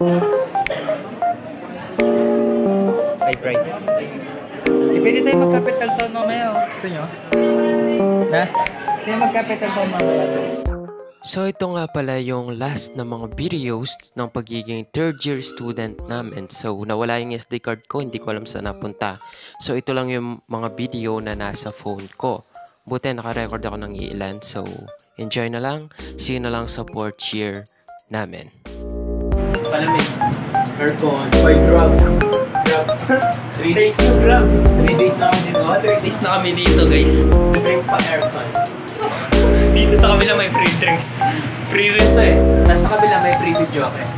Right. Pwede tayo mag-capital town mamaya. Gusto nyo? Na? Sige mag-capital town mamaya. So ito nga pala yung last na mga videos ng pagiging third year student namin. So nawala yung SD card ko, hindi ko alam saan napunta. So ito lang yung mga video na nasa phone ko. Buti naka-record ako ng ilan. So enjoy na lang. See you na lang sa fourth year namin. Palamig. Aircon. By drop. 3 days na drop. 3 days na kami dito. 3 days na kami dito guys. Drink pa aircon. Dito sa kabila may free drinks. Free rin to eh. Nasa kabila may free video ako eh.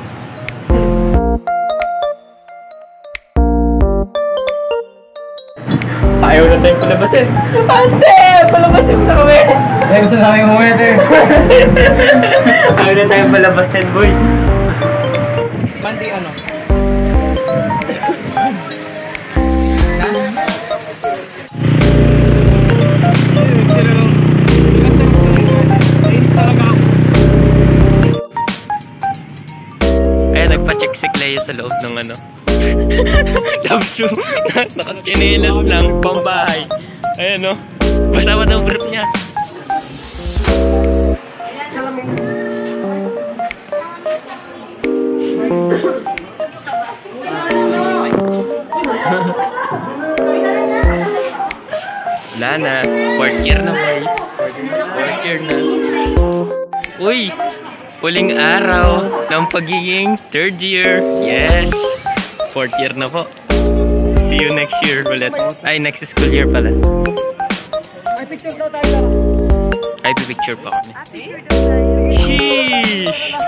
Ayaw na tayong palabasin. Ante! Palabasin mo na kami! Ay, gusto na kami umuwi ito eh. Ayaw na tayong palabasin, boy. Pandi ano? Ayan, nagpa-check si Cleo sa loob ng ano. Love shoe. Nakachinelas lang, pambahay. Ayan o. Basta ba ng brief niya? Wala na. 4th year na boy. 4th year na. Uy! Huling araw ng pagiging 3rd year. Yes! 4th year na po. See you next year ulit. Ay, next school year pala. Ay, picture daw tayo. Ay, picture pa kami. Sheesh!